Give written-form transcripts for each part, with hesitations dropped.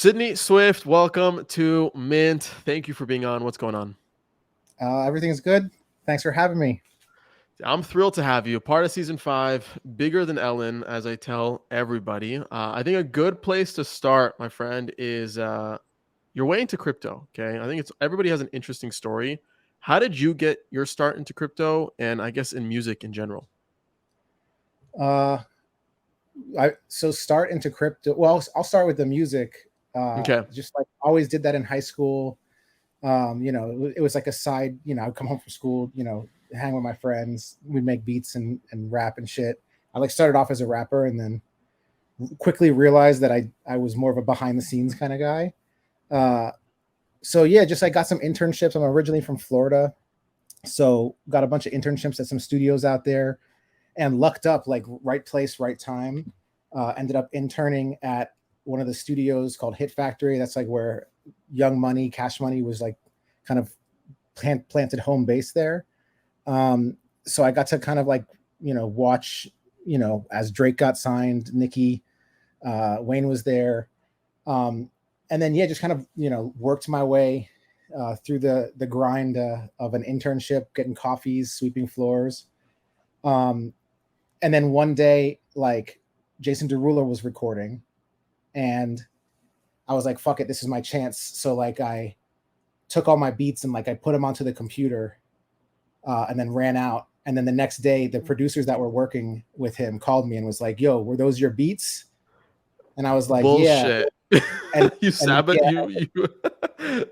Sidney Swift, welcome to Mint. Thank you for being on. What's going on? Everything's good. Thanks for having me. I'm thrilled to have you. Part of season 5, bigger than Ellen, as I tell everybody. I think a good place to start, my friend, is your way into crypto. Okay, I think it's everybody has an interesting story. How did you get your start into crypto, and I guess in music in general? Uh, so start into crypto. Well, I'll start with the music. Okay, Just like always did that in high school. It was like a side. I'd come home from school. Hang with my friends. We'd make beats and rap and shit. I like started off as a rapper and then quickly realized that I was more of a behind the scenes kind of guy. Uh, so yeah, just like got some internships. I'm originally from Florida, so got a bunch of internships at some studios out there and lucked up, like right place, right time. Ended up interning at one of the studios called Hit Factory. That's like where Young Money, Cash Money was like kind of planted home base there. So I got to kind of like, watch, as Drake got signed, Nicki, Wayne was there. And then, yeah, just kind of, worked my way through the grind of an internship, getting coffees, sweeping floors. And then one day, like Jason Derulo was recording, and I was like, "Fuck it, this is my chance." So like, I took all my beats and like I put them onto the computer, and then ran out. And then the next day, the producers that were working with him called me and was like, "Yo, were those your beats?" And I was like, "Yeah." bullshit. And You and sabot yeah, you. and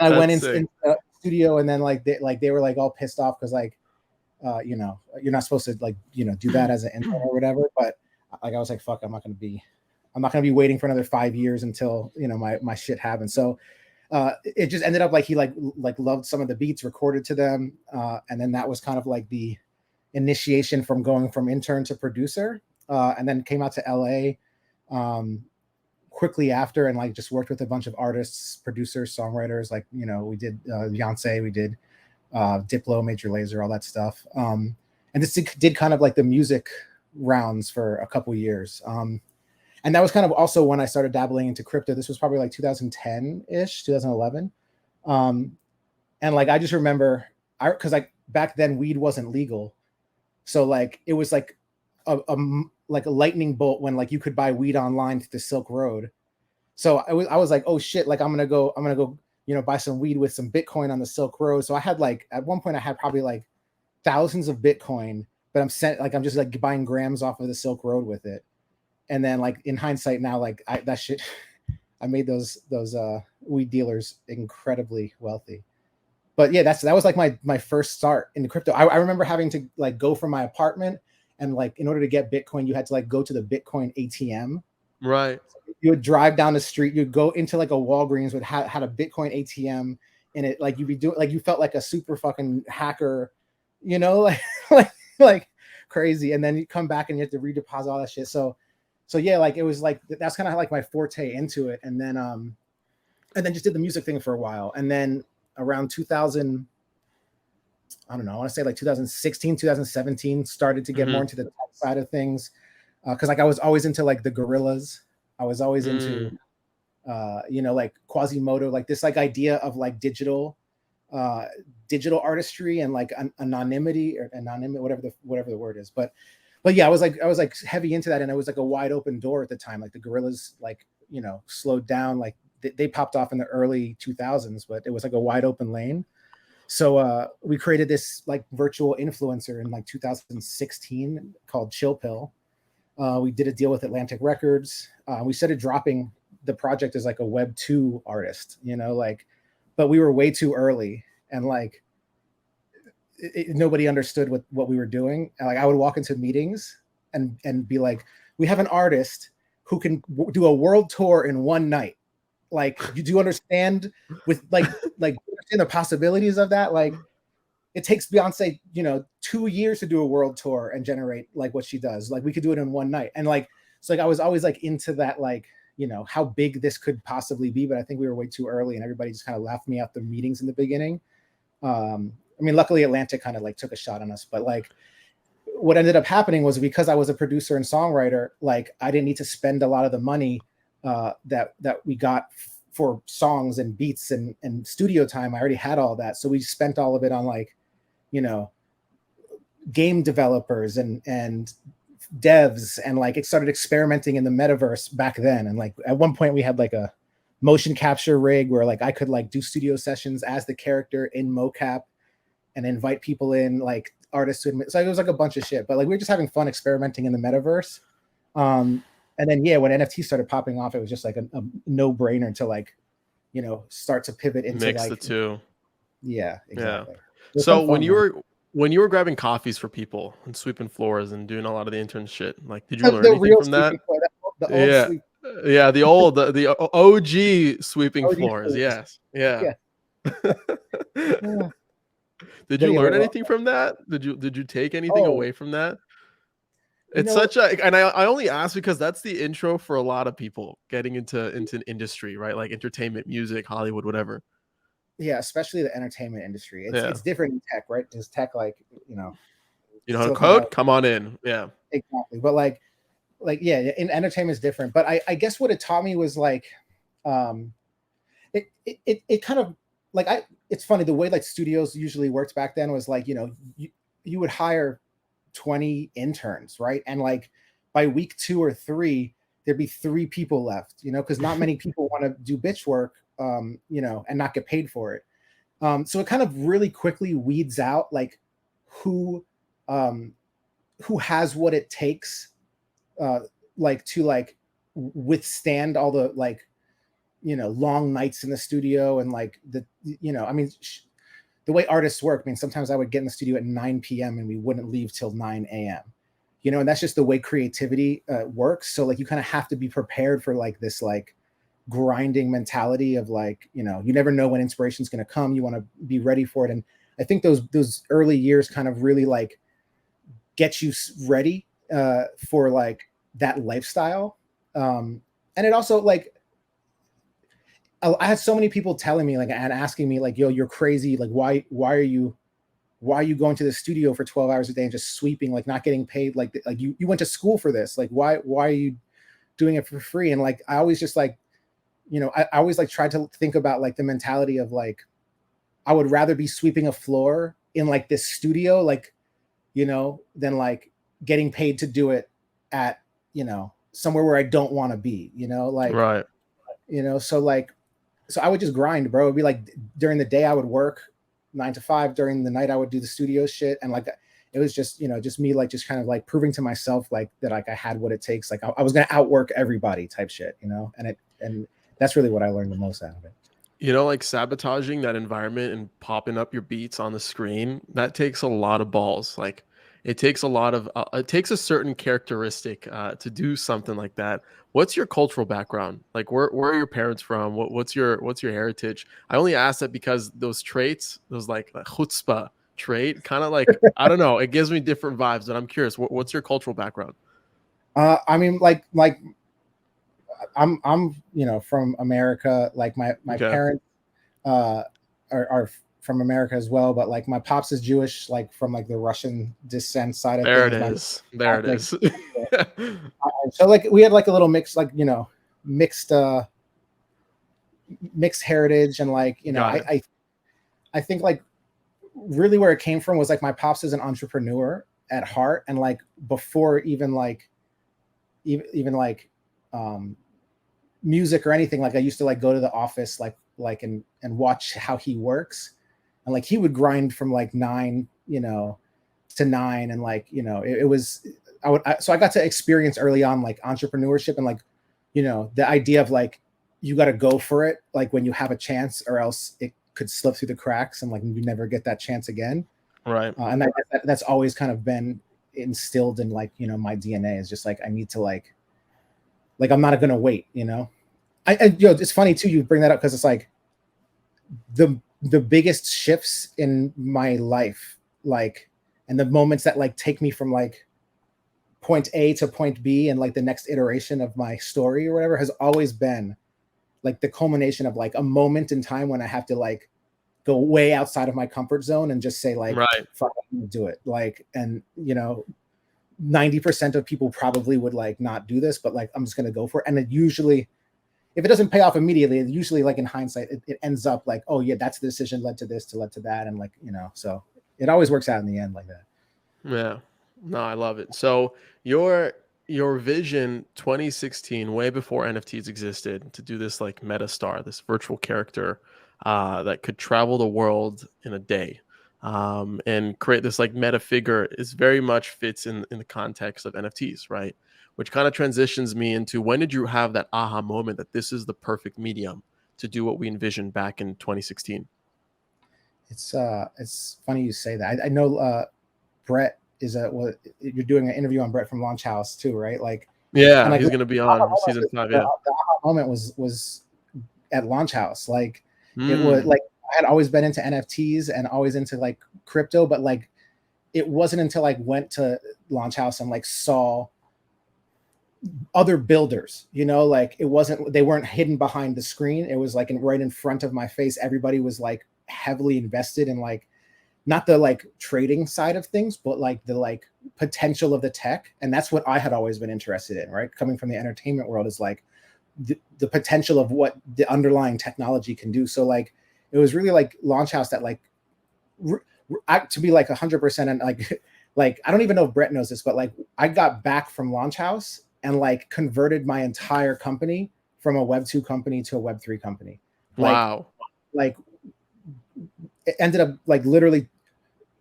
I went That's in sick. the studio, and then like they were like all pissed off because like you're not supposed to like do that as an intern or whatever. But like I was like, fuck, I'm not gonna be waiting for another 5 years until my shit happens. So it just ended up like he like loved some of the beats, recorded to them, and then that was kind of like the initiation from going from intern to producer, and then came out to LA quickly after and like just worked with a bunch of artists, producers, songwriters. Like we did Beyonce, we did Diplo, Major Lazer, all that stuff. And this did kind of like the music rounds for a couple years. And that was kind of also when I started dabbling into crypto. This was probably like 2010-ish, 2011. And like I just remember, because like back then weed wasn't legal, so like it was like like a lightning bolt when like you could buy weed online through the Silk Road. So I was like, oh shit, like I'm gonna go buy some weed with some Bitcoin on the Silk Road. So I had like at one point I had probably like thousands of Bitcoin, but I'm just like buying grams off of the Silk Road with it. And then like in hindsight now, like that shit, I made those weed dealers incredibly wealthy. But yeah, that was like my first start in crypto. I remember having to like go from my apartment and like in order to get Bitcoin, you had to like go to the Bitcoin ATM. Right. You would drive down the street, you'd go into like a Walgreens with had a Bitcoin ATM in it, like you'd be doing like you felt like a super fucking hacker, like like crazy. And then you come back and you have to redeposit all that shit. So yeah, like it was like that's kind of like my forte into it. And then just did the music thing for a while. And then around 2000, I don't know, I want to say like 2016, 2017, started to get more Hmm. into the tech side of things. Because like I was always into like the gorillas. I was always into Mm. like Quasimodo, like this like idea of like uh, digital artistry and like anonymity or anonymity, whatever the word is. But yeah, I was like heavy into that, and it was like a wide open door at the time. Like the gorillas, like slowed down. Like they popped off in the early 2000s, but it was like a wide open lane. So we created this like virtual influencer in like 2016 called Chill Pill. We did a deal with Atlantic Records. We started dropping the project as like a Web 2 artist, like, but we were way too early, and like nobody understood what we were doing. And, like I would walk into meetings and be like, "We have an artist who can do a world tour in one night. Like, you do understand with like understand the possibilities of that? Like, it takes Beyonce, 2 years to do a world tour and generate like what she does. Like we could do it in one night." And like, so like I was always like into that, like, how big this could possibly be. But I think we were way too early and everybody just kind of laughed me out the meetings in the beginning. I mean, luckily Atlantic kind of like took a shot on us, but like what ended up happening was because I was a producer and songwriter, like I didn't need to spend a lot of the money that we got for songs and beats and studio time. I already had all that, so we spent all of it on like, you know, game developers and devs, and like it started experimenting in the metaverse back then. And like at one point we had like a motion capture rig where like I could like do studio sessions as the character in mocap and invite people in, like artists to admit. So it was like a bunch of shit, but like we were just having fun experimenting in the metaverse. And then yeah, when NFT started popping off, it was just like a no-brainer to like, you know, start to pivot into Mix like the two. Yeah, exactly. Yeah. So when you were grabbing coffees for people and sweeping floors and doing a lot of the intern shit, like did you learn the anything real from that? floor, the old Yeah. sweep. Yeah, the OG sweeping OG floors. sweeps. Yes. Yeah. Yeah. Did But you yeah, learn anything from that? Did you take anything oh, away from that? you It's know, such a, and I only ask because that's the intro for a lot of people getting into an industry, right? Like entertainment, music, Hollywood, whatever. yeah, especially the entertainment industry. Yeah. It's different in tech, right? Because tech, like, you know, You know how to Silicon Valley. code? Come on in. Yeah. Exactly. But like yeah, in entertainment is different. But I guess what it taught me was like, um, it kind of like it's funny the way like studios usually worked back then was like, you know, you would hire 20 interns, right? And like by week 2 or 3, there'd be 3 people left, you know, because not many people want to do bitch work, you know, and not get paid for it. So it kind of really quickly weeds out like who um, who has what it takes, uh, like to like withstand all the like, you know, long nights in the studio and like the, you know, I mean, the way artists work. I mean, sometimes I would get in the studio at 9 p.m. and we wouldn't leave till 9 a.m. You know, and that's just the way creativity works. So like you kind of have to be prepared for like this like grinding mentality of like, you know, you never know when inspiration is going to come. You want to be ready for it. And I think those early years kind of really like get you ready for like that lifestyle. And it also like I had so many people telling me like and asking me like, yo, you're crazy. Like, why are you going to the studio for 12 hours a day and just sweeping, like not getting paid? Like you went to school for this. Like, why are you doing it for free? And like, I always just like, you know, I always like tried to think about like the mentality of like, I would rather be sweeping a floor in like this studio, like, you know, than like getting paid to do it at, you know, somewhere where I don't want to be, you know, like, Right. you know, so like, so I would just grind, bro. It'd be like during the day I would work 9 to 5. During the night I would do the studio shit. And like, it was just, you know, just me, like, just kind of like proving to myself, like that, like I had what it takes. Like I was going to outwork everybody type shit, you know? And that's really what I learned the most out of it. You know, like sabotaging that environment and popping up your beats on the screen, that takes a lot of balls. Like it takes a lot of, it takes a certain characteristic to do something like that. What's your cultural background? Like where are your parents from? What's your heritage? I only ask that because those traits, those like chutzpah trait, kind of like, I don't know, it gives me different vibes, but I'm curious, what's your cultural background? I mean, like I'm, you know, from America. Like my Okay. parents are from America as well, but like my pops is Jewish, like from like the Russian descent side of There it things. My is. There it Catholic. is. So like we had like a little mix, like, you know, mixed mixed heritage. And like, you know, Got it. I think like really where it came from was like my pops is an entrepreneur at heart. And like before even like even like music or anything, like I used to like go to the office like and watch how he works. And like he would grind from like 9, you know, to 9. And like, you know, it was so I got to experience early on like entrepreneurship and like, you know, the idea of like you got to go for it like when you have a chance, or else it could slip through the cracks and like you never get that chance again. Right. And that's always kind of been instilled in like, you know, my DNA is just like I need to like I'm not gonna wait, you know. You know, it's funny too you bring that up because it's like the biggest shifts in my life, like, and the moments that like take me from like point A to point B and like the next iteration of my story or whatever has always been like the culmination of like a moment in time when I have to like go way outside of my comfort zone and just say like, Right. fuck, I'm gonna do it. Like, and you know, 90% of people probably would like not do this, but like I'm just gonna go for it. And it usually if it doesn't pay off immediately, usually like in hindsight, it ends up like, oh yeah, that's the decision led to this, to led to that. And like, so it always works out in the end like that. Yeah. No, I love it. So your vision 2016, way before NFTs existed, to do this like meta star, this virtual character that could travel the world in a day, and create this like meta figure, is very much fits in the context of NFTs, right? Which kind of transitions me into, when did you have that aha moment that this is the perfect medium to do what we envisioned back in 2016? It's funny you say that. I know Brett is you're doing an interview on Brett from Launch House too, right? Like, and Yeah, like he's going to be on season 5. the Yeah. aha moment was at Launch House. Like, it was Mm, like I had always been into NFTs and always into like crypto, but like it wasn't until I went to Launch House and like saw other builders, like they weren't hidden behind the screen. It was like right in front of my face. Everybody was like heavily invested in like, not the like trading side of things, but like the like potential of the tech. And that's what I had always been interested in, right? Coming from the entertainment world, is like the potential of what the underlying technology can do. So like, it was really like Launch House that like, to be like 100%, and like, I don't even know if Brett knows this, but like I got back from Launch House and like converted my entire company from a Web2 company to a Web3 company. wow. Like it ended up like literally,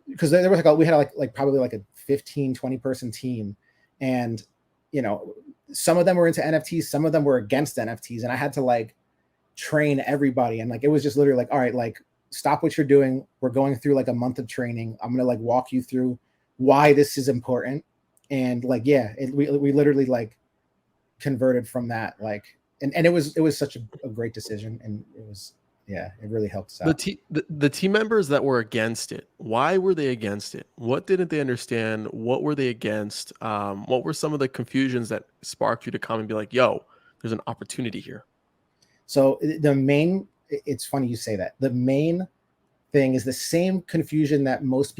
because there was like we had like probably like a 15-20 person team, and some of them were into NFTs, some of them were against NFTs, and I had to like train everybody. And like it was just literally like, all right, like stop what you're doing, we're going through like a month of training, I'm gonna like walk you through why this is important. And like, yeah, we literally like converted from that, like, and it was such a great decision, and it was, yeah, it really helped us out. The team members that were against it, why were they against it? What didn't they understand? What were they against? What were some of the confusions that sparked you to come and be like, yo, there's an opportunity here? So it's funny you say that. The main thing is the same confusion that most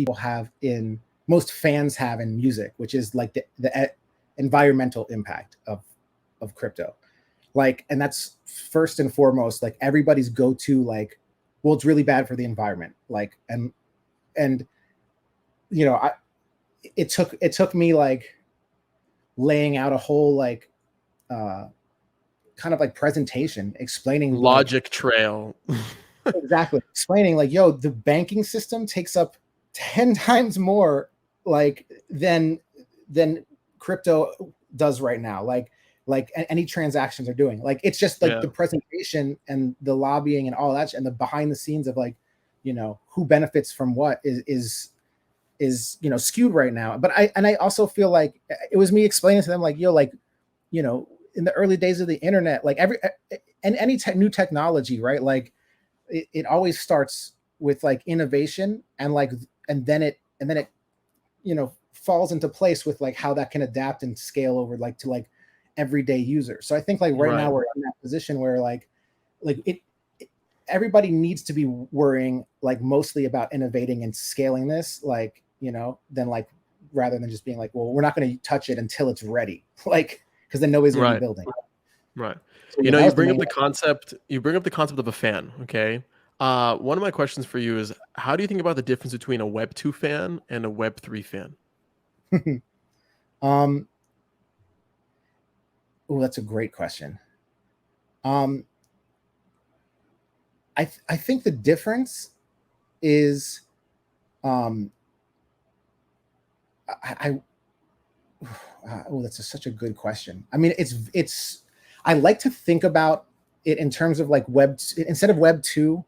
fans have in music, which is like the environmental impact of crypto. Like, and that's first and foremost, like everybody's go-to, like, well, it's really bad for the environment. Like, and it took me like laying out a whole like kind of like presentation explaining like Logic trail. exactly explaining like, yo, the banking system takes up 10 times more like than crypto does right now. Like any transactions are doing, like, it's just like Yeah. the presentation and the lobbying and all that and the behind the scenes of like, who benefits from what is skewed right now. But I also feel like it was me explaining to them like, yo, like, in the early days of the internet, like any new technology, right? Like it always starts with like innovation, and like and then it falls into place with like how that can adapt and scale over like to like everyday users. So I think like right now Right. we're in that position where like everybody needs to be worrying like mostly about innovating and scaling this, like, than like, rather than just being like, well, we're not going to touch it until it's ready, like, because then nobody's going to be Right. building. Right. So yeah, that You was the bring up main. the concept, of a fan. Okay. One of my questions for you is, how do you think about the difference between a Web 2 fan and a Web 3 fan? um Oh, that's a great question. um I think the difference is, um I oh, that's such a good question. I mean, I like to think about it in terms of like instead of Web 2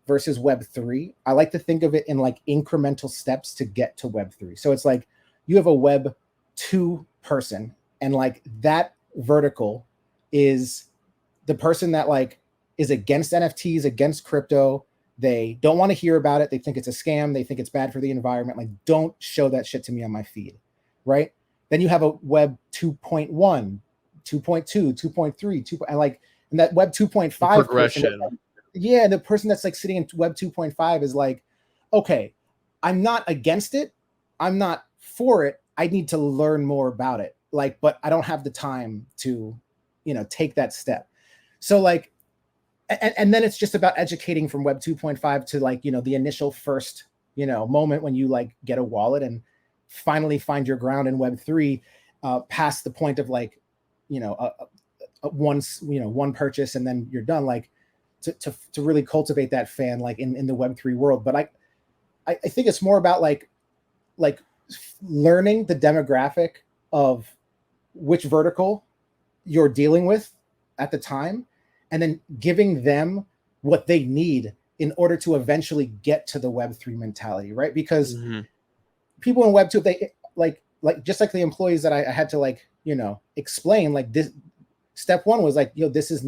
versus Web 3. I like to think of it in like incremental steps to get to Web 3. So it's like you have a Web 2 person, and like that vertical is the person that like is against NFTs, against crypto. They don't want to hear about it. They think it's a scam. They think it's bad for the environment. Like, don't show that shit to me on my feed, right? Then you have a Web 2.1, 2.2, 2.3, 2, and like, and that Web 2.5 person, Progression. yeah, the person that's like sitting in Web 2.5 is like, okay, I'm not against it, I'm not for it, I need to learn more about it, like, but I don't have the time to take that step. So like, and then it's just about educating from Web 2.5 to like, the initial first, moment when you like get a wallet and finally find your ground in Web 3, past the point of like, one purchase and then you're done, like to really cultivate that fan like in the Web 3 world. But I think it's more about like learning the demographic of which vertical you're dealing with at the time, and then giving them what they need in order to eventually get to the Web3 mentality, right? Because people in Web2, they like just like the employees that I had to like, explain, like this step one was like, this is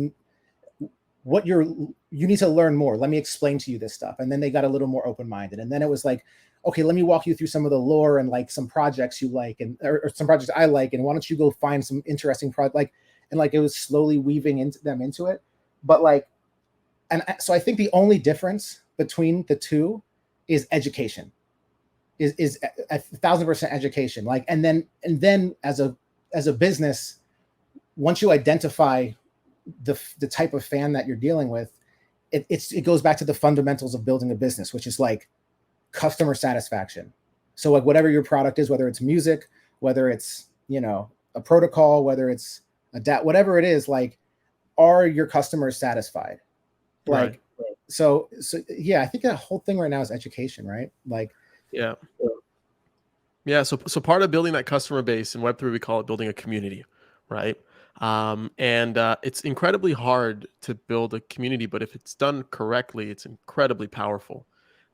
what you need to learn more. Let me explain to you this stuff. And then they got a little more open-minded. And then it was like, okay, let me walk you through some of the lore and like some projects you like, and or some projects I like, and why don't you go find some interesting project, and like it was slowly weaving into it. But like, and so I think the only difference between the two is education, is 1,000% education. Like, and then as a business, once you identify the type of fan that you're dealing with, it goes back to the fundamentals of building a business, which is like customer satisfaction. So like whatever your product is, whether it's music, whether it's, a protocol, whether it's a whatever it is, like, are your customers satisfied? Like, right. So yeah, I think that whole thing right now is education, right? Like, yeah. So part of building that customer base in Web3, we call it building a community, right? And it's incredibly hard to build a community, but if it's done correctly, it's incredibly powerful.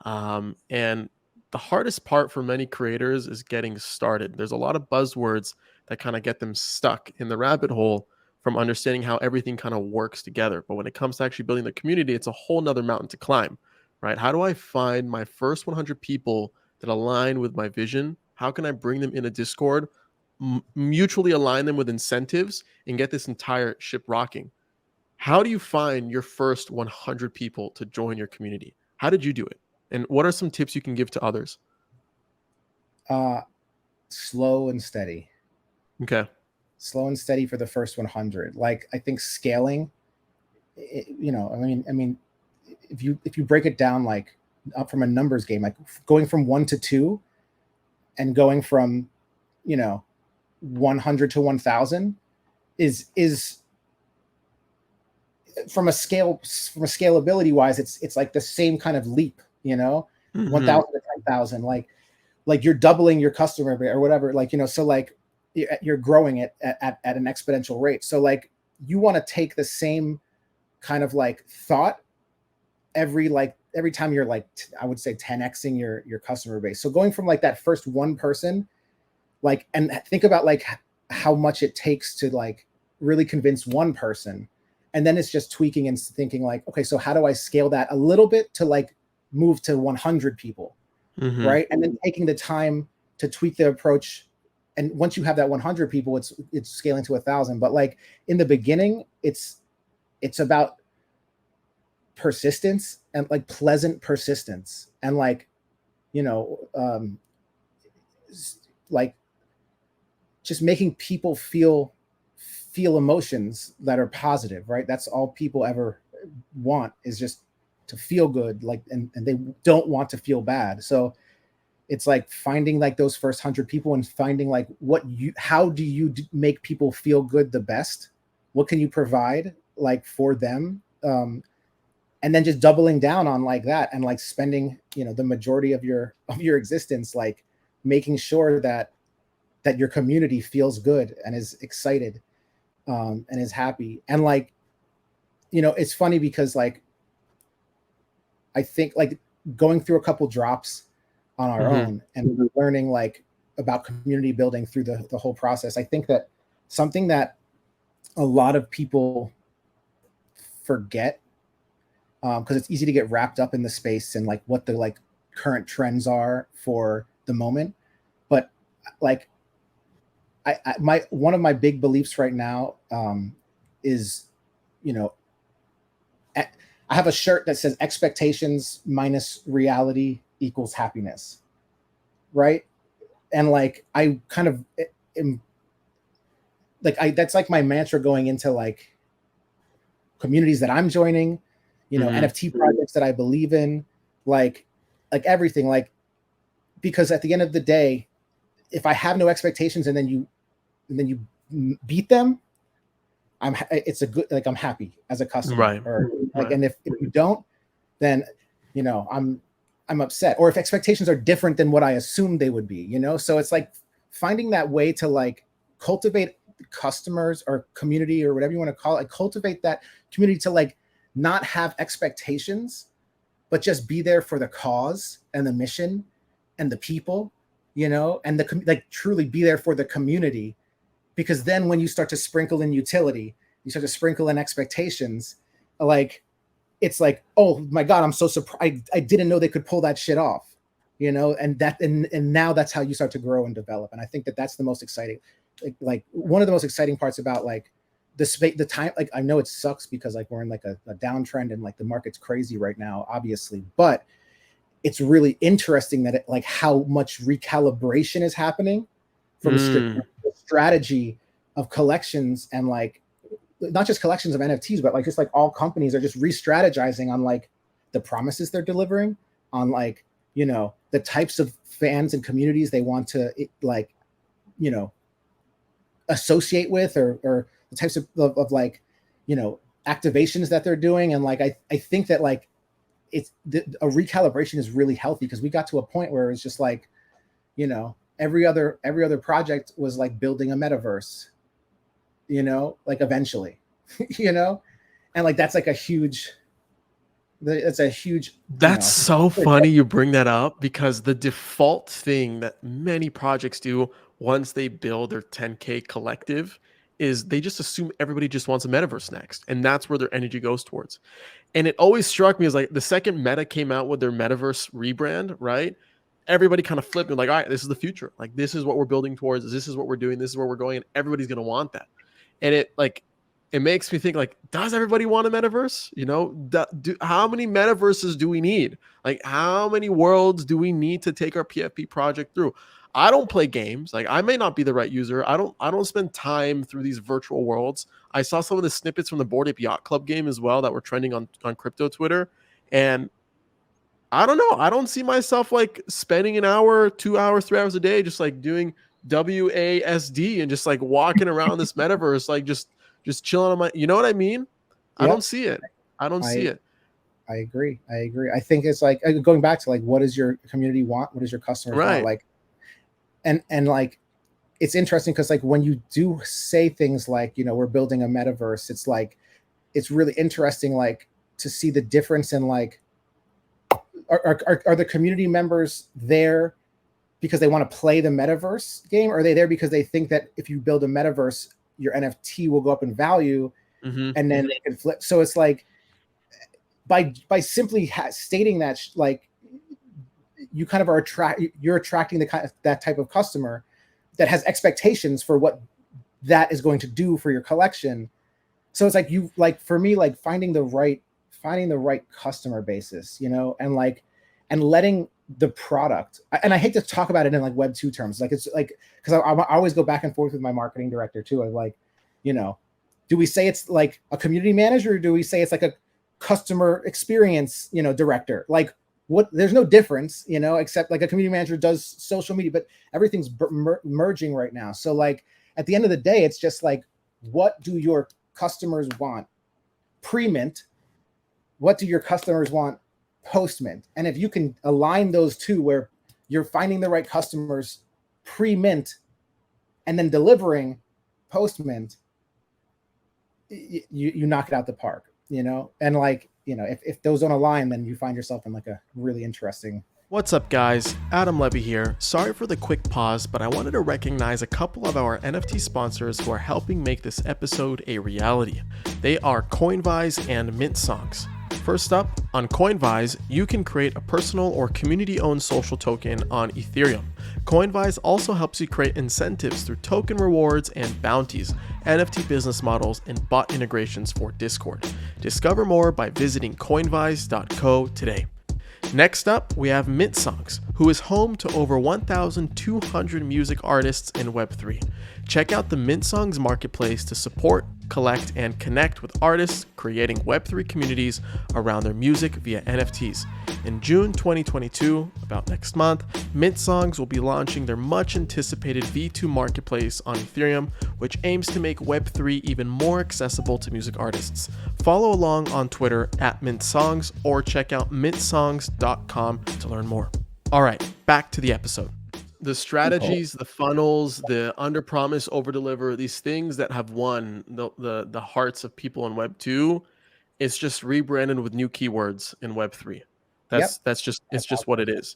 And the hardest part for many creators is getting started. There's a lot of buzzwords that kind of get them stuck in the rabbit hole from understanding how everything kind of works together. But when it comes to actually building the community, it's a whole nother mountain to climb, right? How do I find my first 100 people that align with my vision? How can I bring them in a Discord, mutually align them with incentives, and get this entire ship rocking? How do you find your first 100 people to join your community? How did you do it? And what are some tips you can give to others? Slow and steady. Okay. Slow and steady for the first 100. Like, I think scaling, I mean, if you break it down, like up from a numbers game, like going from 1 to 2 and going from, 100 to 1,000 is from scalability wise, it's like the same kind of leap, 1,000 to 10,000, like you're doubling your customer or whatever, like, so like you're growing it at an exponential rate. So like you want to take the same kind of like thought every time you're like, I would say 10xing your customer base. So going from like that first one person, like, and think about like how much it takes to like really convince one person. And then it's just tweaking and thinking like, okay, so how do I scale that a little bit to like move to 100 people, right? And then taking the time to tweak the approach. And once you have that 100 people, it's scaling to 1,000. But like in the beginning, it's about persistence, and like pleasant persistence, and like, like just making people feel emotions that are positive, right? That's all people ever want, is just to feel good, like, and they don't want to feel bad. So it's like finding like those first 100 people and finding like how do you make people feel good the best? What can you provide like for them? And then just doubling down on like that, and like spending, the majority of your existence, like making sure that your community feels good and is excited, and is happy. And like, it's funny because like, I think like going through a couple drops on our own and learning like about community building through the whole process, I think that something that a lot of people forget, because it's easy to get wrapped up in the space and like what the like current trends are for the moment. But like one of my big beliefs right now, is, I have a shirt that says expectations minus reality equals happiness, right? And like I kind of am like, that's like my mantra going into like communities that I'm joining, Mhm. NFT projects that I believe in, like everything, like, because at the end of the day, if I have no expectations and then you beat them, it's a good, like, I'm happy as a customer, Right. or like, Right. and if you don't, then I'm upset, or if expectations are different than what I assumed they would be, so it's like finding that way to like cultivate customers or community or whatever you want to call it, like cultivate that community to like not have expectations, but just be there for the cause and the mission and the people, and like truly be there for the community. Because then when you start to sprinkle in utility, you start to sprinkle in expectations, like, it's like, oh my God, I'm so surprised. I didn't know they could pull that shit off, and now that's how you start to grow and develop. And I think that that's the most exciting, like one of the most exciting parts about like the time. Like, I know it sucks because like we're in like a downtrend and like the market's crazy right now, obviously, but it's really interesting that like how much recalibration is happening from Mm. strategy of collections, and like not just collections of NFTs, but like just like all companies are just re-strategizing on like the promises they're delivering, on like, the types of fans and communities they want to like, you know, associate with, or the types of like, activations that they're doing. And like, I think that like a recalibration is really healthy, because we got to a point where it's just like, every other project was like building a metaverse, like eventually, you know, and like that's like a huge, it's a huge, That's so funny you bring that up, because the default thing that many projects do once they build their 10K collective is they just assume everybody just wants a metaverse next. And that's where their energy goes towards. And it always struck me as like the second Meta came out with their metaverse rebrand, right? Everybody kind of flipped and like, all right, this is the future. Like, this is what we're building towards. This is what we're doing. This is where we're going. And everybody's going to want that. And it makes me think like, does everybody want a metaverse? How many metaverses do we need? Like, how many worlds do we need to take our PFP project through? I don't play games. Like, I may not be the right user. I don't spend time through these virtual worlds. I saw some of the snippets from the Bored Ape Yacht Club game as well that were trending on crypto Twitter. And I don't know. I don't see myself like spending an hour, 2 hours, 3 hours a day just like doing WASD and just like walking around this metaverse, like just chilling on my, you know what I mean? I don't Yep. see it. I don't see I it. I agree. I think it's like going back to like, what does your community want? What does your customers want? Right. Like, and like, it's interesting because like when you do say things like, we're building a metaverse, it's like, it's really interesting, like, to see the difference in like, are the community members there because they want to play the metaverse game? Or are they there because they think that if you build a metaverse, your NFT will go up in value, Mm-hmm. and then they can flip? So it's like, by simply stating that, like, you kind of are you're attracting the kind of that type of customer that has expectations for what that is going to do for your collection. So it's like, you like, for me, like finding the right customer basis, and like, and letting the product, and I hate to talk about it in like Web 2 terms, like, it's like, because I always go back and forth with my marketing director too. I'm like, do we say it's like a community manager, or do we say it's like a customer experience, director? Like, what, there's no difference, except like a community manager does social media, but everything's merging right now. So like, at the end of the day, it's just like, what do your customers want pre-mint? What do your customers want post-mint? And if you can align those two, where you're finding the right customers pre-mint and then delivering post-mint, you knock it out the park, and like, if those don't align, then you find yourself in like a really interesting. What's up, guys? Adam Levy here. Sorry for the quick pause, but I wanted to recognize a couple of our NFT sponsors who are helping make this episode a reality. They are Coinvise and Mint Songs. First up, on Coinvise, you can create a personal or community-owned social token on Ethereum. Coinvise also helps you create incentives through token rewards and bounties, NFT business models, and bot integrations for Discord. Discover more by visiting coinvise.co today. Next up, we have Mint Songs, who is home to over 1,200 music artists in Web3. Check out the Mint Songs marketplace to support collect, and connect with artists creating Web3 communities around their music via NFTs. In June 2022, about next month, Mint Songs will be launching their much anticipated V2 marketplace on Ethereum, which aims to make Web3 even more accessible to music artists. Follow along on Twitter at Mint Songs or check out mintsongs.com to learn more. All right, back to the episode. The strategies, the funnels, the under promise, over deliver, these things that have won the hearts of people in Web 2, it's just rebranded with new keywords in Web 3. That's just what it is.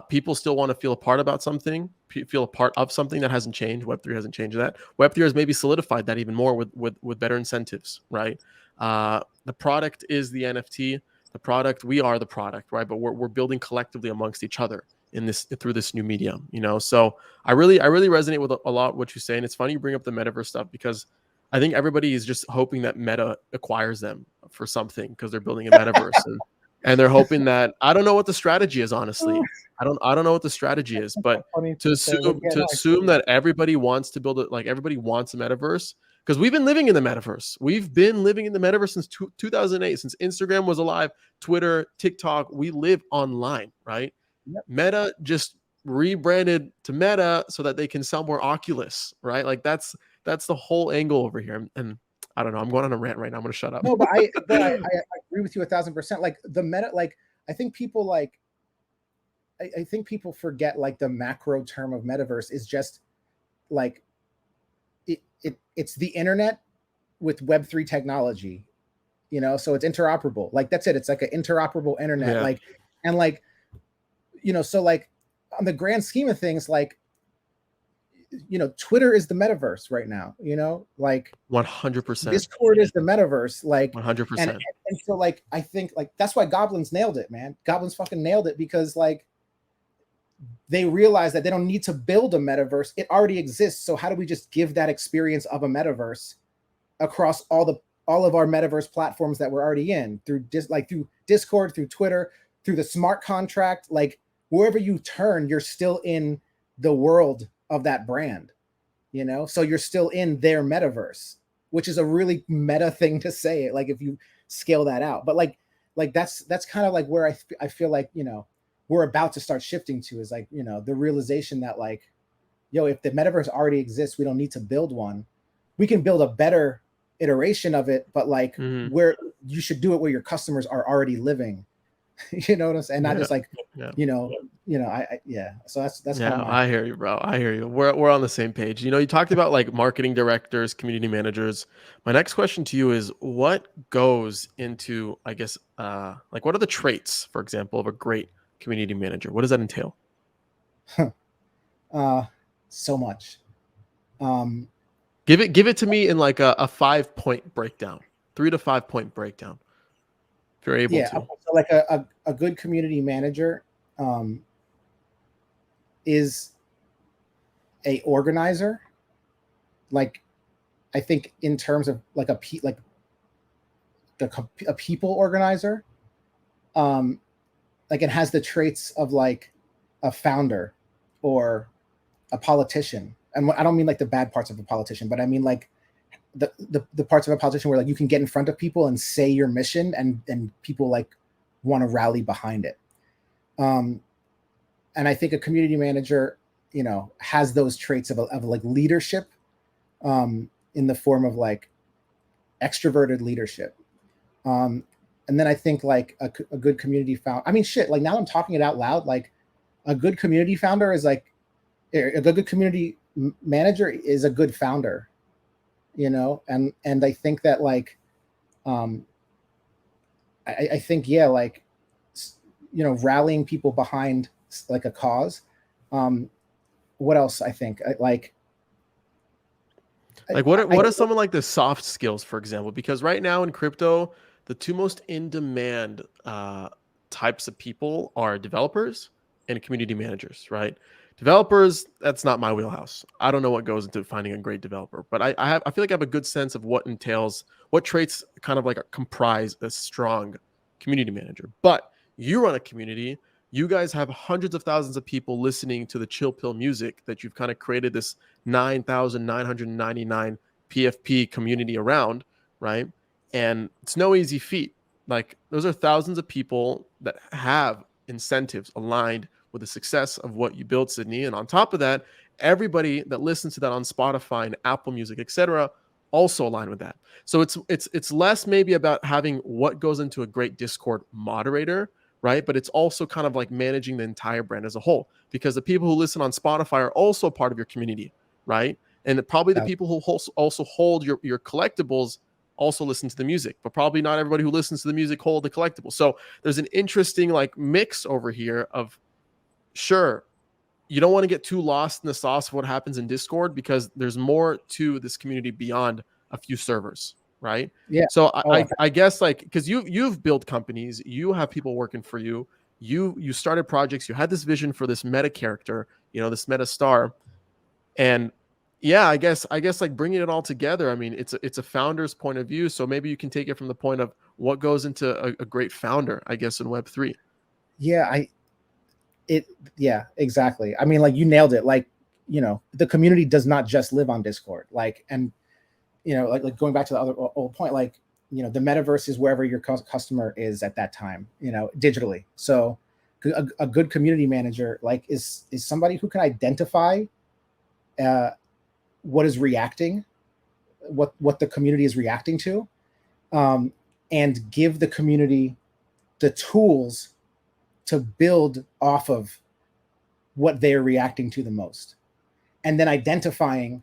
People still want to feel a part about something, feel a part of something that hasn't changed. Web 3 hasn't changed that. Web 3 has maybe solidified that even more with better incentives, right? The product is the NFT. The product, we are the product, right? But we're building collectively amongst each other in this through this new medium, So I really resonate with a lot what you say, and it's funny you bring up the metaverse stuff because I think everybody is just hoping that Meta acquires them for something because they're building a metaverse and they're hoping that, I don't know what the strategy is, honestly. I don't know what the strategy is, but to assume that everybody wants to build it, like everybody wants a metaverse, because we've been living in the metaverse. We've been living in the metaverse since 2008, since Instagram was alive, Twitter, TikTok. We live online, right? Yep. Meta just rebranded to Meta so that they can sell more Oculus, right? Like that's the whole angle over here. And I don't know, I'm going on a rant right now. I'm going to shut up. No, but I agree with you 1,000%. Like the meta, like I think people I think people forget like the macro term of metaverse is just like it's the internet with Web3 technology, so it's interoperable. Like that's it. It's like an interoperable internet. Yeah. Like, and like, so like on the grand scheme of things, like, Twitter is the metaverse right now, like 100%. Discord is the metaverse, like 100%. And so like I think like that's why Goblins nailed it, man. Goblins fucking nailed it because like they realize that they don't need to build a metaverse. It already exists. So how do we just give that experience of a metaverse across all of our metaverse platforms that we're already in through through Discord, through Twitter, through the smart contract, like wherever you turn, you're still in the world of that brand, so you're still in their metaverse, which is a really meta thing to say, like if you scale that out. But like that's kind of like where I feel like, we're about to start shifting to is like, the realization that like, if the metaverse already exists, we don't need to build one. We can build a better iteration of it, but like where you should do it where your customers are already living. You know what I'm saying? Not just like, So that's yeah. kind of I hear you, bro. I hear you. We're on the same page. You talked about like marketing directors, community managers. My next question to you is, what goes into, I guess, like what are the traits, for example, of a great community manager? What does that entail? So much. Give it to me in like a 5-point breakdown, 3 to 5 point breakdown, if you're able to. So like a good community manager is a organizer. Like I think in terms of like a people organizer, like it has the traits of like a founder or a politician. And I don't mean like the bad parts of a politician, but I mean like the parts of a politician where like you can get in front of people and say your mission and people like want to rally behind it. And I think a community manager, has those traits of like leadership, in the form of like extroverted leadership. And then I think like a good community founder, I mean, shit, like now I'm talking it out loud, like a good community founder is like a good community manager is a good founder, and I think that like, I think, yeah, like, rallying people behind like a cause. What else? I think like what are some of like the soft skills, for example? Because right now in crypto, the two most in demand types of people are developers and community managers, right? Developers, that's not my wheelhouse. I don't know what goes into finding a great developer, but I feel like I have a good sense of what traits kind of like comprise a strong community manager. But you run a community. You guys have hundreds of thousands of people listening to the Chill Pill music that you've kind of created this 9,999 PFP community around, right? And it's no easy feat. Like those are thousands of people that have incentives aligned with the success of what you build, Sidney. And on top of that, everybody that listens to that on Spotify and Apple Music, etc., also align with that. So it's less maybe about having what goes into a great Discord moderator, right? But it's also kind of like managing the entire brand as a whole, because the people who listen on Spotify are also part of your community, right? And probably the people who also hold your collectibles also listen to the music, but probably not everybody who listens to the music hold the collectibles. So there's an interesting like mix over here of, sure, you don't want to get too lost in the sauce of what happens in Discord, because there's more to this community beyond a few servers, right? Yeah. So Oh, I guess like, because you've built companies, you have people working for you, you started projects, you had this vision for this meta character, this meta star, and yeah, I guess like bringing it all together. I mean, it's a founder's point of view, so maybe you can take it from the point of what goes into a great founder, I guess, in Web3. yeah. Yeah, exactly. I mean, like you nailed it. Like, the community does not just live on Discord. Like, and like going back to the other old point, like, the metaverse is wherever your customer is at that time, digitally. So a good community manager, like, is somebody who can identify what is reacting, what the community is reacting to, and give the community the tools to build off of what they're reacting to the most, and then identifying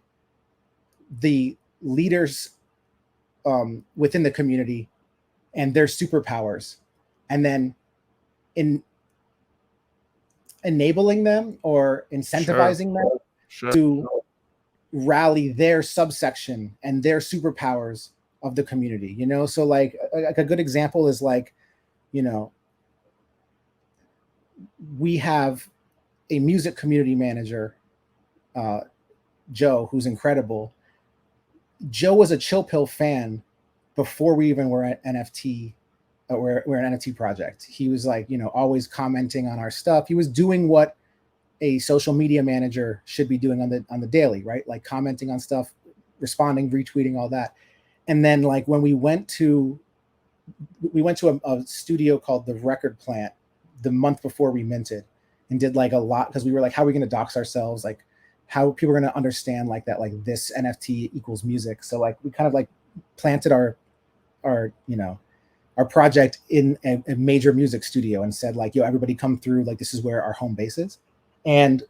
the leaders within the community and their superpowers, and then enabling them or incentivizing them to rally their subsection and their superpowers of the community. So like a good example is like, we have a music community manager, Joe, who's incredible. Joe was a Chill Pill fan before we even were at NFT. We're an NFT project. He was like, always commenting on our stuff. He was doing what a social media manager should be doing on the daily, right? Like commenting on stuff, responding, retweeting, all that. And then like when we went to a studio called the Record Plant the month before we minted, and did like a lot, because we were like, how are we going to dox ourselves? Like, how people are going to understand like that, like this NFT equals music. So like we kind of like planted our project in a major music studio and said like, yo, everybody come through, like this is where our home base is. And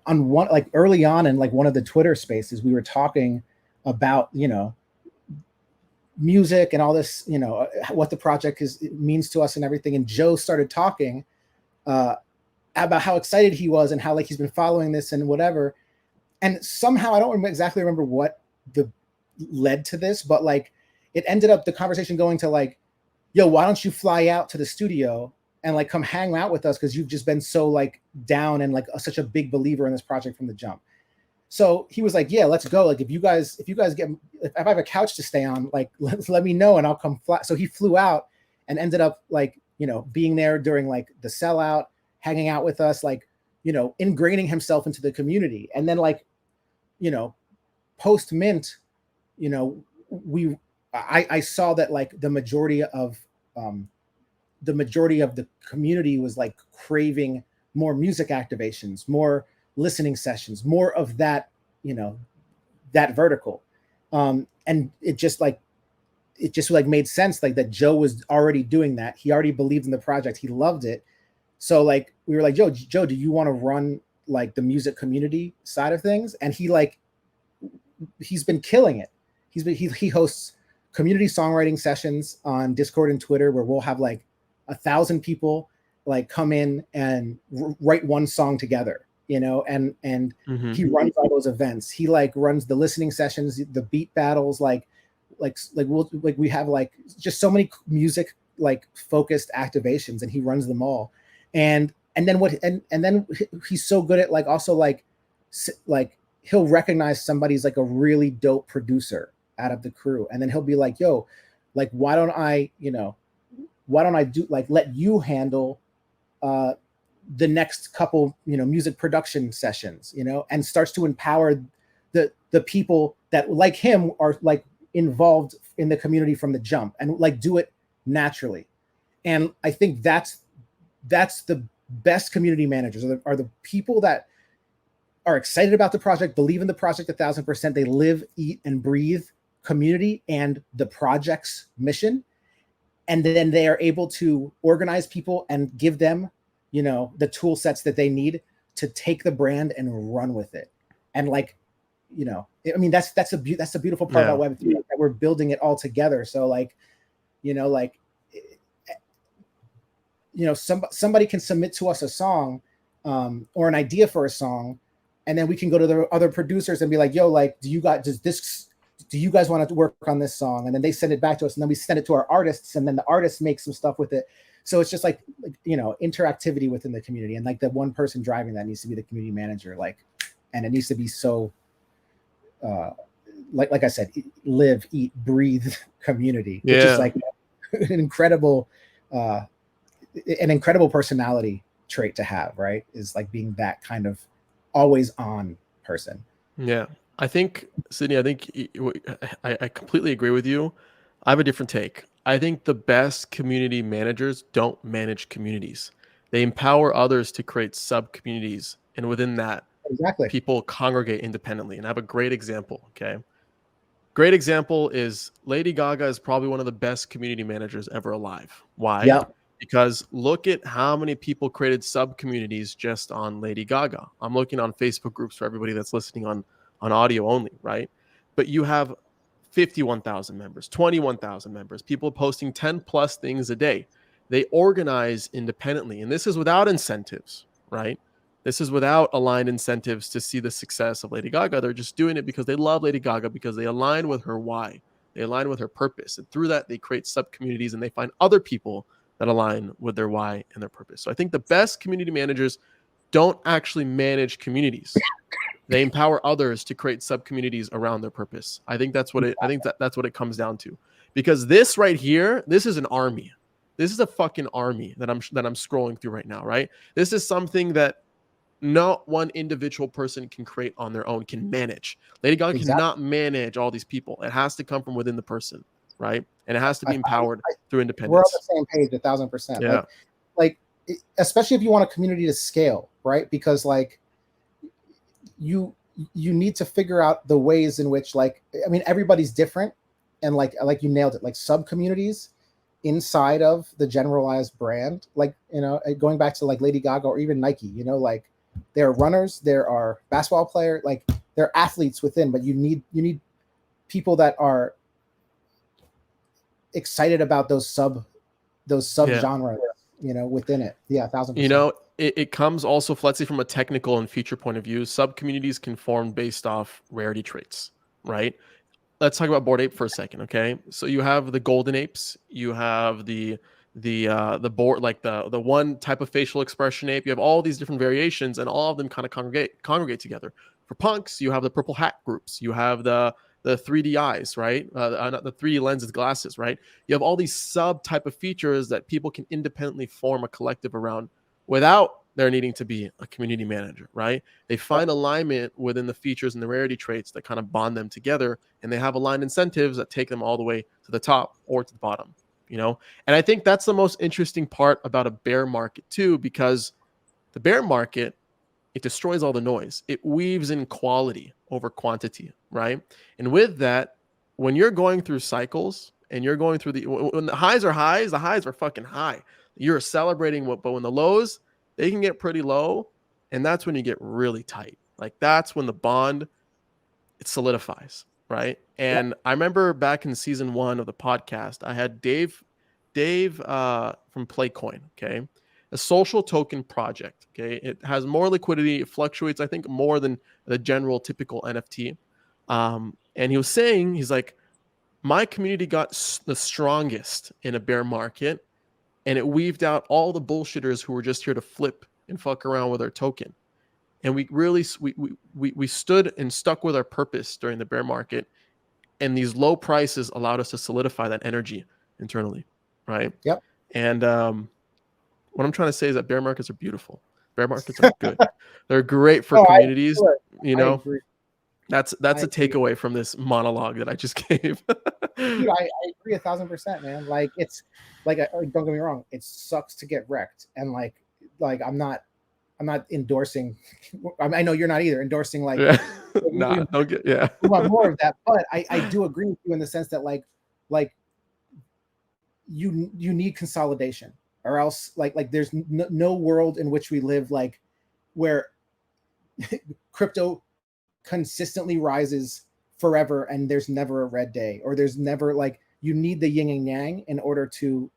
on one, like early on in like one of the Twitter spaces, we were talking about, music and all this, what the project means to us and everything. And Joe started talking about how excited he was and how like he's been following this and whatever. And somehow I don't exactly remember what led to this, but like it ended up the conversation going to like, yo, why don't you fly out to the studio and like come hang out with us, because you've just been so like down and like such a big believer in this project from the jump. So he was like, yeah, let's go. Like if you guys if I have a couch to stay on, like let me know and I'll come fly. So he flew out and ended up like, being there during like the sellout, hanging out with us, like, ingraining himself into the community. And then like, post mint, I saw that like the majority of the community was like craving more music activations, more listening sessions, more of that, that vertical. And it just made sense, like that Joe was already doing that. He already believed in the project. He loved it. So like, we were like, Joe, do you want to run like the music community side of things? And he's been killing it. He hosts community songwriting sessions on Discord and Twitter, where we'll have like 1,000 people like come in and write one song together, and he runs all those events. He like runs the listening sessions, the beat battles, we have like just so many music like focused activations, and he runs them all. And then he's so good at like also like he'll recognize somebody's like a really dope producer out of the crew, and then he'll be like, yo, like why don't I do like let you handle the next couple music production sessions, and starts to empower the people that like him are like involved in the community from the jump and like do it naturally. And I think that's the best community managers are the people that are excited about the project, believe in the project 1,000%. They live, eat, and breathe community and the project's mission. And then they are able to organize people and give them, you know, the tool sets that they need to take the brand and run with it. And like, you know, I mean, that's the beautiful part about Web3, that we're building it all together. So like, you know, like, you know, somebody can submit to us a song or an idea for a song, and then we can go to the other producers and be like, yo, like, do you guys want to work on this song? And then they send it back to us, and then we send it to our artists, and then the artists make some stuff with it. So it's just like, you know, interactivity within the community, and like the one person driving that needs to be the community manager. Like, and it needs to be so like I said, live, eat, breathe community, which is like an incredible personality trait to have, right? Is like being that kind of always on person. Yeah. I think, Sidney, I completely agree with you. I have a different take. I think the best community managers don't manage communities. They empower others to create sub-communities. And within that, people congregate independently. And I have a great example, okay? Great example is Lady Gaga is probably one of the best community managers ever alive. Why? Yep. Because look at how many people created sub-communities just on Lady Gaga. I'm looking on Facebook groups for everybody that's listening on audio only, right? But you have 51,000 members, 21,000 members, people posting 10 plus things a day. They organize independently. And this is without incentives, right? This is without aligned incentives to see the success of Lady Gaga. They're just doing it because they love Lady Gaga, because they align with her why. They align with her purpose. And through that, they create sub-communities, and they find other people that align with their why and their purpose. So I think the best community managers don't actually manage communities. They empower others to create sub-communities around their purpose. I think that's what it comes down to. Because this right here, this is an army. This is a fucking army that I'm scrolling through right now, right? This is something that not one individual person can create on their own, can manage. Lady Gaga cannot manage all these people. It has to come from within the person, right? And it has to be empowered through independence. We're on the same page 1,000%. Yeah. Like especially if you want a community to scale, right? Because like you need to figure out the ways in which, like, I mean, everybody's different, and like you nailed it, like sub communities inside of the generalized brand, like, you know, going back to like Lady Gaga or even Nike, you know, like there are runners, there are basketball players, like there are athletes within, but you need people that are excited about those sub genres, you know, within it. Yeah, 1,000%. You know, it comes also, let's say, from a technical and feature point of view. Sub communities can form based off rarity traits, right? Let's talk about Bored Ape for a second, okay? So you have the golden apes, you have the board, like the one type of facial expression ape. You have all these different variations, and all of them kind of congregate together. For punks, you have the purple hat groups, you have the 3D eyes, right? Not the 3D lenses, glasses, right? You have all these sub type of features that people can independently form a collective around without there needing to be a community manager, right? They find alignment within the features and the rarity traits that kind of bond them together, and they have aligned incentives that take them all the way to the top or to the bottom, you know? And I think that's the most interesting part about a bear market too, because the bear market, it destroys all the noise. It weaves in quality over quantity, right? And with that, when you're going through cycles and you're going through when the highs are fucking high. You're celebrating but when the lows, they can get pretty low, and that's when you get really tight. Like that's when the bond, it solidifies, right? And I remember back in season 1 of the podcast, I had Dave from Playcoin, okay? A social token project, okay? It has more liquidity. It fluctuates, I think, more than the general typical NFT. And he was saying, he's like, my community got the strongest in a bear market, and it weaved out all the bullshitters who were just here to flip and fuck around with our token. And we really we stood and stuck with our purpose during the bear market, and these low prices allowed us to solidify that energy internally, right? Yep. And what I'm trying to say is that bear markets are beautiful. Bear markets are good. They're great for communities, you know. That's I a agree. takeaway from this monologue that I just gave. Dude, I agree 1,000%, man. Like it's like don't get me wrong, it sucks to get wrecked, and like I'm not endorsing. I know you're not either endorsing like Yeah. we Nah, don't get yeah. want more of that, but I do agree with you in the sense that like you need consolidation, or else like there's no world in which we live like where crypto consistently rises forever and there's never a red day, or there's never like you need the yin and yang in order to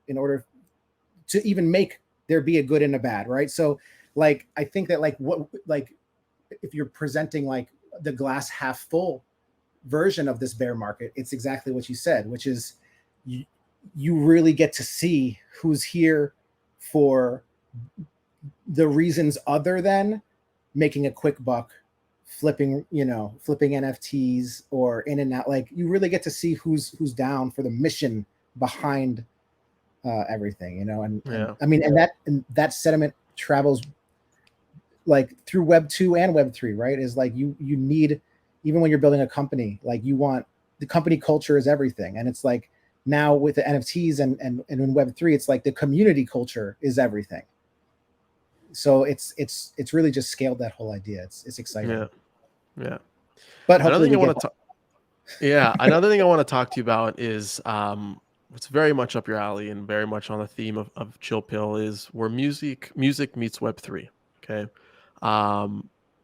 even make there be a good and a bad, right? So like I think that like what like if you're presenting like the glass half full version of this bear market, it's exactly what you said, which is you, you really get to see who's here for the reasons other than making a quick buck, flipping NFTs or in and out. Like you really get to see who's down for the mission behind everything, and Yeah. I mean, and that sentiment travels like through Web 2 and Web 3, right? Is like you need, even when you're building a company, like you want the company culture is everything. And it's like now with the NFTs and in Web 3, it's like the community culture is everything. So it's really just scaled that whole idea. It's exciting. Yeah. Yeah. But Another hopefully thing I we get want to talk Yeah, another thing I want to talk to you about is it's very much up your alley and very much on the theme of Chill Pill is where music meets Web3. Okay.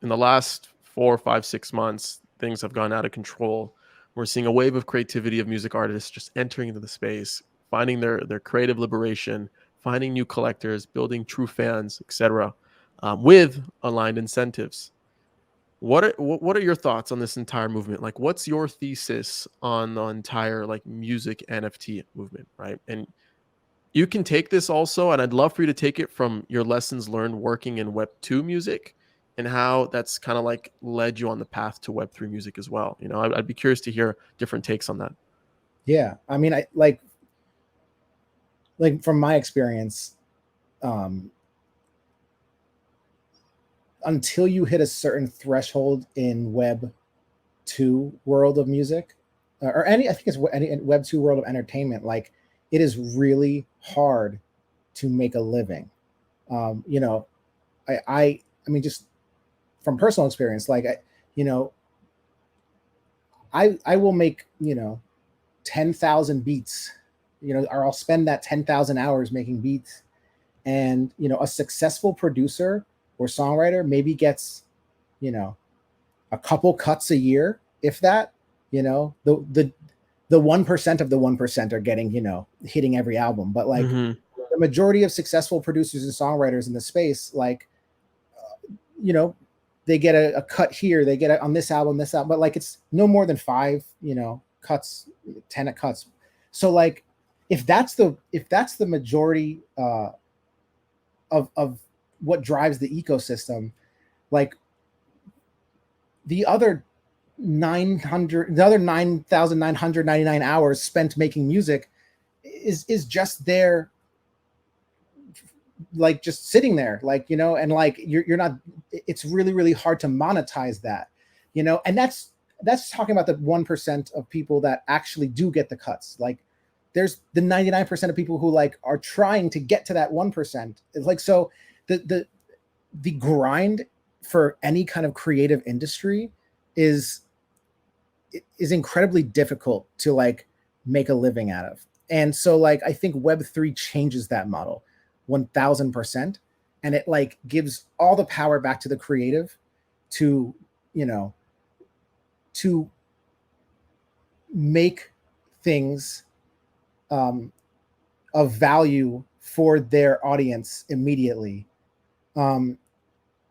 In the last 4, 5, 6 months, things have gone out of control. We're seeing a wave of creativity of music artists just entering into the space, finding their creative liberation, finding new collectors, building true fans, etc., with aligned incentives. What are your thoughts on this entire movement? Like, what's your thesis on the entire like music NFT movement, right? And you can take this also, and I'd love for you to take it from your lessons learned working in Web 2 music and how that's kind of like led you on the path to Web 3 music as well. I'd be curious to hear different takes on that. Yeah, I mean, I like from my experience, um, until you hit a certain threshold in Web 2 world of music, or any, I think it's any Web 2 world of entertainment, like it is really hard to make a living. Um, you know, I mean, just from personal experience, like you know, I will make 10,000 beats, or I'll spend that 10,000 hours making beats, and a successful producer or songwriter maybe gets you know a couple cuts a year, if that. The 1% of the 1% are getting hitting every album, but like Hmm. the majority of successful producers and songwriters in the space, like you know they get a cut here, they get on this album, but like it's no more than five cuts, 10 cuts. So like if that's the majority of what drives the ecosystem, like the other 9,999 hours spent making music is just there, like just sitting there, like and like you're not, it's really really hard to monetize that, and that's talking about the 1% of people that actually do get the cuts. Like there's the 99% of people who like are trying to get to that 1%. It's like, so the grind for any kind of creative industry is incredibly difficult to like make a living out of. And so like I think Web3 changes that model 1000%, and it like gives all the power back to the creative to to make things of value for their audience immediately, um,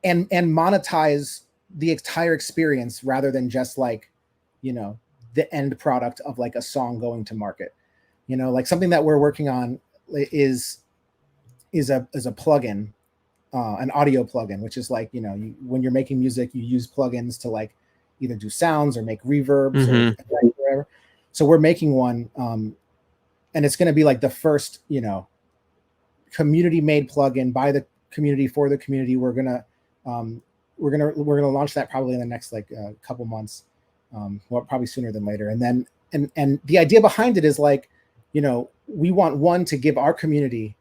and monetize the entire experience rather than just like the end product of like a song going to market. Like something that we're working on is a plugin, an audio plugin, which is like when you're making music, you use plugins to like either do sounds or make reverbs or Hmm. whatever. So we're making one, and it's going to be like the first community made plugin by the community for the community. We're gonna launch that probably in the next like couple months, well, probably sooner than later. And then and the idea behind it is like, we want one to give our community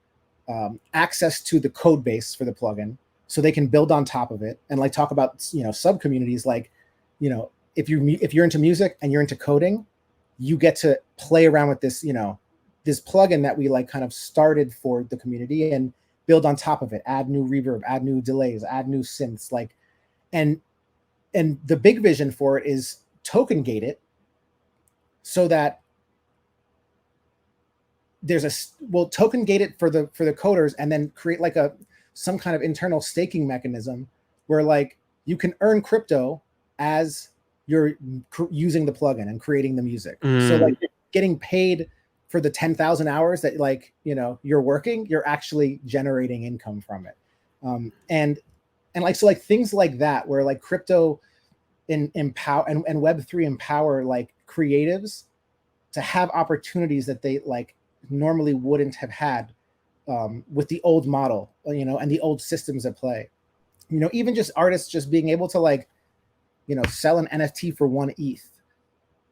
access to the code base for the plugin, so they can build on top of it, and like talk about sub communities, like if you're into music and you're into coding, you get to play around with this this plugin that we like kind of started for the community, and build on top of it, add new reverb, add new delays, add new synths, like and the big vision for it is token gate it, so that we'll token gate it for the coders, and then create like some kind of internal staking mechanism where like you can earn crypto as you're using the plugin and creating the music. So like getting paid for the 10,000 hours that like you're working, you're actually generating income from it. And like so like things like that, where like crypto empower and Web3 empower like creatives to have opportunities that they like normally wouldn't have had with the old model, and the old systems at play. Even just artists just being able to like sell an NFT for 1 ETH,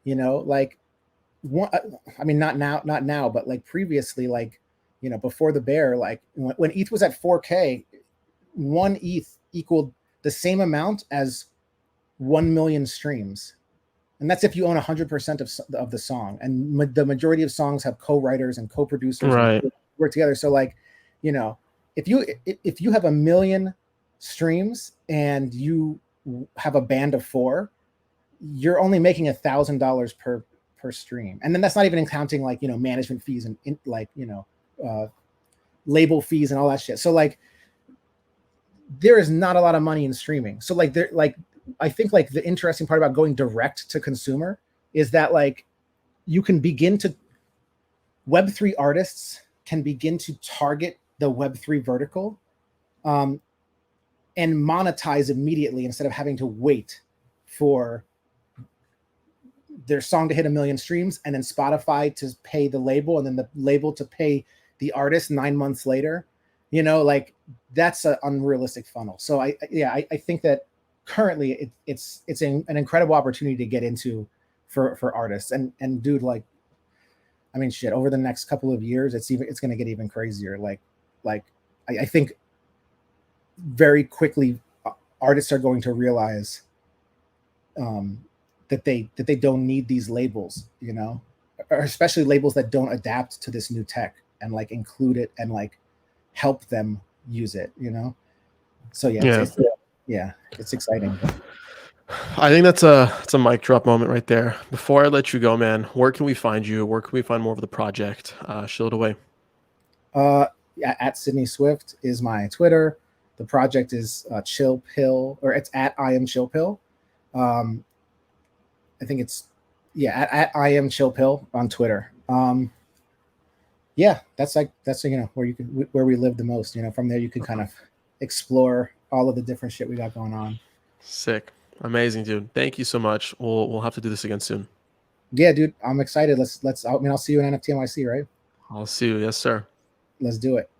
like one, I mean not now, but like previously, like before the bear, like when ETH was at 4K, 1 ETH equaled the same amount as 1 million streams. And that's if you own 100% of the song. And the majority of songs have co-writers and co-producers, right, and work together. So like, if you have 1 million streams and you have a band of 4, you're only making $1,000 per stream. And then that's not even counting like, management fees and like, label fees and all that shit. So like, there is not a lot of money in streaming. So like I think like the interesting part about going direct to consumer is that like you can begin to Web3 artists can begin to target the Web3 vertical and monetize immediately, instead of having to wait for their song to hit 1 million streams and then Spotify to pay the label and then the label to pay the artist 9 months later. Like that's an unrealistic funnel. So I think that currently it's an incredible opportunity to get into for artists, and dude, like, I mean, shit, over the next couple of years, it's going to get even crazier. Like I think very quickly artists are going to realize that they don't need these labels, or especially labels that don't adapt to this new tech and like include it and like help them use it, So it's exciting. I think it's a mic drop moment right there. Before I let you go, man, where can we find you? Where can we find more of the project? Shill it away. At Sidney Swift is my Twitter. The project is Chill Pill, or it's at I am Chill Pill. I think it's at I am Chill Pill on Twitter. That's where we live the most. From there you can kind of explore all of the different shit we got going on. Sick. Amazing, dude. Thank you so much. We'll have to do this again soon. Yeah, dude, I'm excited. I'll see you in NFT NYC, right? I'll see you. Yes, sir. Let's do it.